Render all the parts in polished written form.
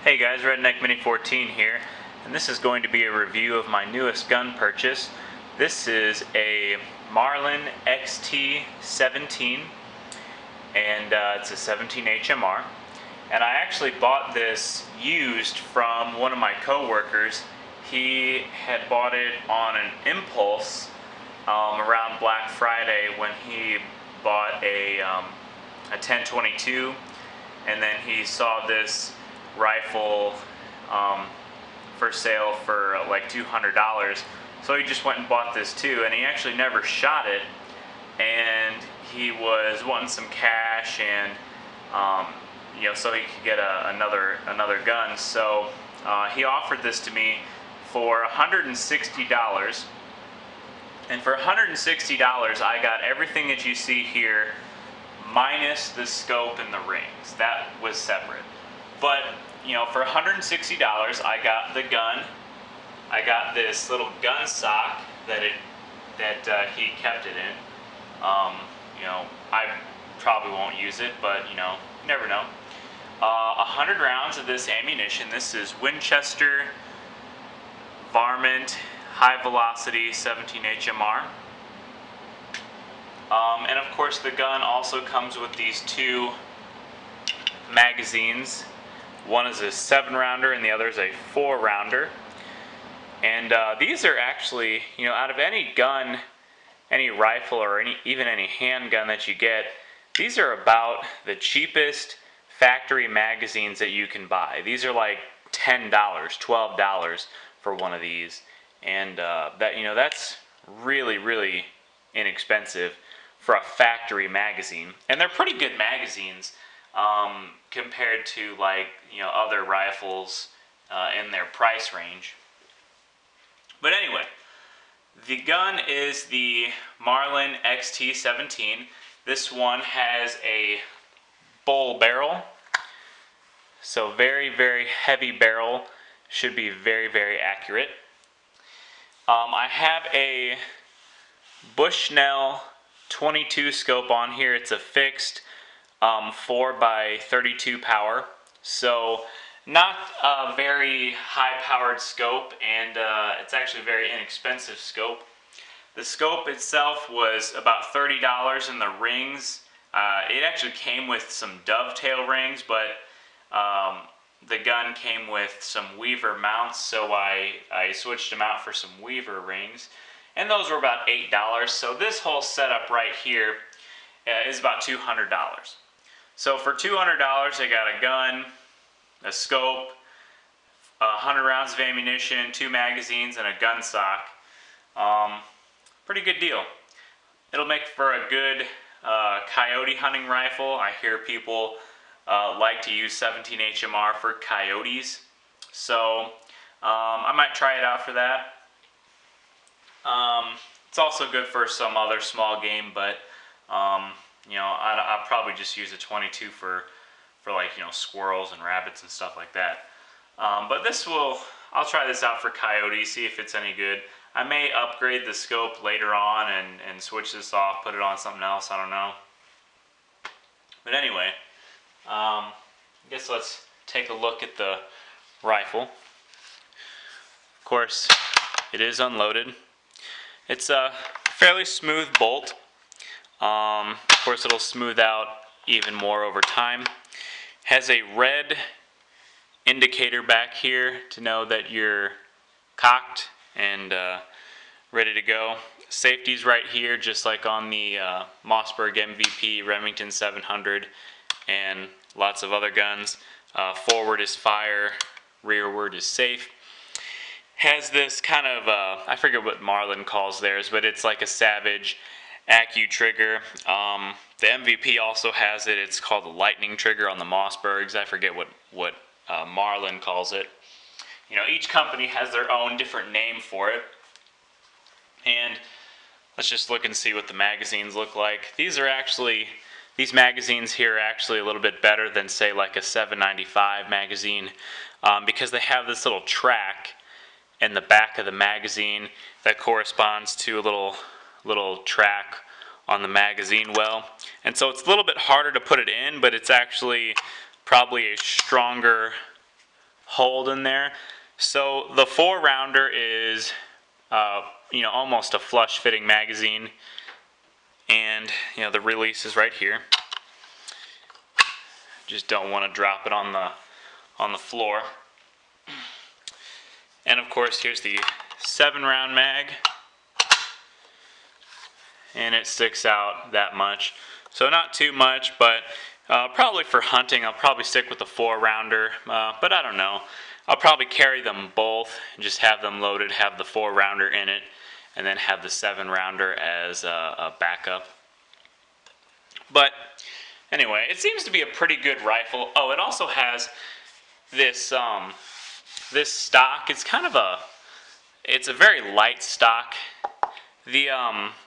Hey guys, Redneck Mini 14 here, and this is going to be a review of my newest gun purchase. This is a Marlin XT-17, and it's a 17 HMR. And I actually bought this used from one of my coworkers. He had bought it on an impulse around Black Friday when he bought a 1022, and then he saw this rifle for sale for like $200, so he just went and bought this too, and he actually never shot it, and he was wanting some cash, and so he could get another gun. So he offered this to me for $160, and for $160 I got everything that you see here minus the scope and the rings. That was separate. But, for $160, I got the gun. I got this little gun sock that he kept it in. I probably won't use it, but, you never know. 100 rounds of this ammunition. This is Winchester Varmint High Velocity 17 HMR. And of course the gun also comes with these two magazines. One is a 7-rounder and the other is a 4-rounder. And these are actually, out of any gun, any rifle, or even any handgun that you get, these are about the cheapest factory magazines that you can buy. These are like $10, $12 for one of these. And that's really, really inexpensive for a factory magazine. And they're pretty good magazines compared to other rifles in their price range. But anyway, the gun is the Marlin XT-17. This one has a bull barrel, so very, very heavy barrel. Should be very, very accurate. I have a Bushnell 22 scope on here. It's a fixed 4x32 power, so not a very high-powered scope, and it's actually a very inexpensive scope. The scope itself was about $30, and the rings, it actually came with some dovetail rings, but the gun came with some Weaver mounts, so I switched them out for some Weaver rings, and those were about $8. So this whole setup right here is about $200. So for $200, I got a gun, a scope, 100 rounds of ammunition, 2 magazines, and a gun sock. Pretty good deal. It'll make for a good coyote hunting rifle. I hear people like to use 17 HMR for coyotes, so I might try it out for that. It's also good for some other small game, but I'll probably just use a 22 for squirrels and rabbits and stuff like that. But I'll try this out for coyotes, see if it's any good. I may upgrade the scope later on and switch this off, put it on something else, I don't know. But anyway, I guess let's take a look at the rifle. Of course, it is unloaded. It's a fairly smooth bolt. Of course, it'll smooth out even more over time. Has a red indicator back here to know that you're cocked and ready to go. Safety's right here, just like on the Mossberg MVP, Remington 700, and lots of other guns. Forward is fire, rearward is safe. Has this kind of, I forget what Marlin calls theirs, but it's like a Savage Accu trigger. The MVP also has it. It's called the lightning trigger on the Mossbergs. I forget what Marlin calls it. Each company has their own different name for it. And let's just look and see what the magazines look like. These magazines here are actually a little bit better than, say, like a 795 magazine, because they have this little track in the back of the magazine that corresponds to a little track on the magazine well. And so it's a little bit harder to put it in, but it's actually probably a stronger hold in there. So the 4-rounder is, almost a flush-fitting magazine, and the release is right here. Just don't want to drop it on the floor. And of course, here's the 7-round mag, and it sticks out that much. So not too much, but probably for hunting, I'll probably stick with the 4-rounder, but I don't know. I'll probably carry them both and just have them loaded, have the 4-rounder in it, and then have the 7-rounder as a backup. But anyway, it seems to be a pretty good rifle. Oh, it also has this this stock. It's a very light stock. The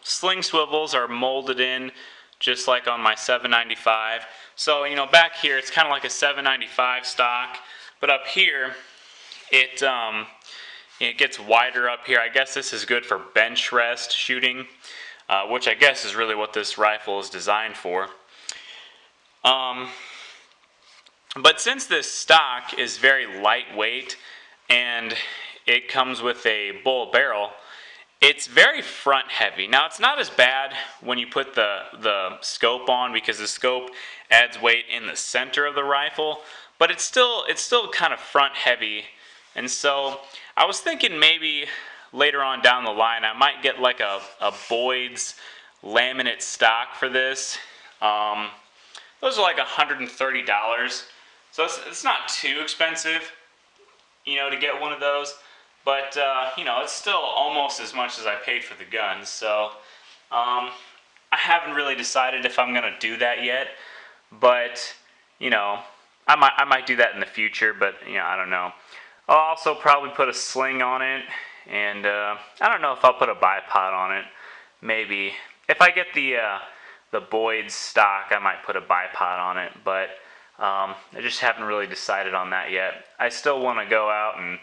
sling swivels are molded in just like on my 795. So back here it's kind of like a 795 stock, but up here it gets wider up here. I guess this is good for bench rest shooting, which I guess is really what this rifle is designed for. But since this stock is very lightweight and it comes with a bull barrel, it's very front heavy. Now it's not as bad when you put the scope on, because the scope adds weight in the center of the rifle, but it's still kind of front heavy. And so I was thinking maybe later on down the line I might get like a Boyd's laminate stock for this. Those are like $130, so it's not too expensive, to get one of those. But it's still almost as much as I paid for the gun. So I haven't really decided if I'm gonna do that yet. But I might do that in the future. But I don't know. I'll also probably put a sling on it, and I don't know if I'll put a bipod on it. Maybe if I get the Boyd's stock, I might put a bipod on it. But I just haven't really decided on that yet. I still want to go out and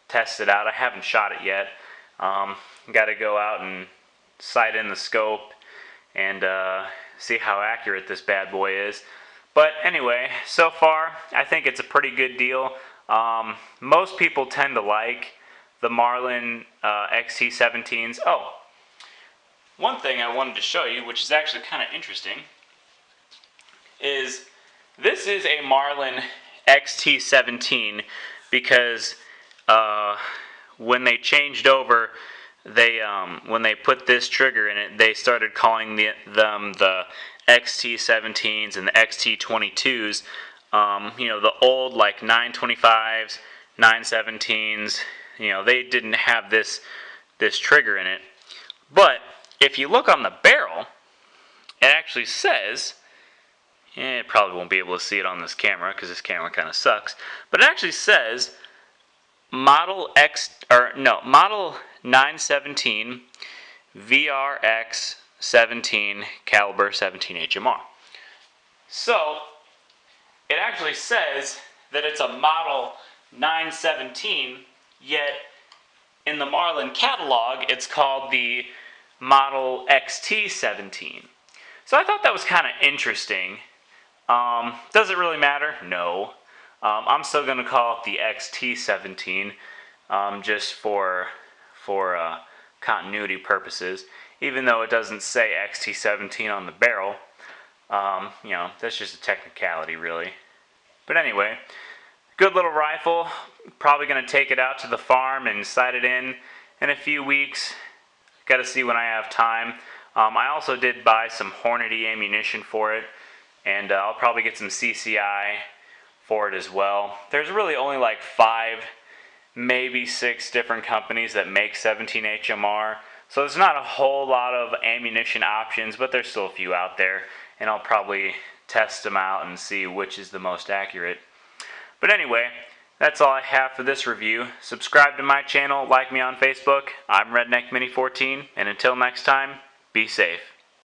test it out. I haven't shot it yet. Got to go out and sight in the scope and see how accurate this bad boy is. But anyway, so far I think it's a pretty good deal. Most people tend to like the Marlin XT-17s. Oh, one thing I wanted to show you, which is actually kind of interesting, is this is a Marlin XT-17 because when they changed over, when they put this trigger in it, they started calling them the XT-17s and the XT-22s. The old like 925s, 917s, they didn't have this trigger in it. But if you look on the barrel, it actually says, it probably won't be able to see it on this camera because this camera kind of sucks, but it actually says Model 917 VRX 17 caliber 17 HMR. So it actually says that it's a Model 917, yet in the Marlin catalog it's called the Model XT-17. So I thought that was kind of interesting. Does it really matter? No. I'm still going to call it the XT-17 just for continuity purposes, even though it doesn't say XT-17 on the barrel. That's just a technicality, really. But anyway, good little rifle. Probably going to take it out to the farm and sight it in a few weeks. Got to see when I have time. I also did buy some Hornady ammunition for it, and I'll probably get some CCI for it as well. There's really only like 5, maybe 6 different companies that make 17 HMR, so there's not a whole lot of ammunition options, but there's still a few out there, and I'll probably test them out and see which is the most accurate. But anyway, that's all I have for this review. Subscribe to my channel, like me on Facebook. I'm Redneck Mini 14, and until next time, be safe.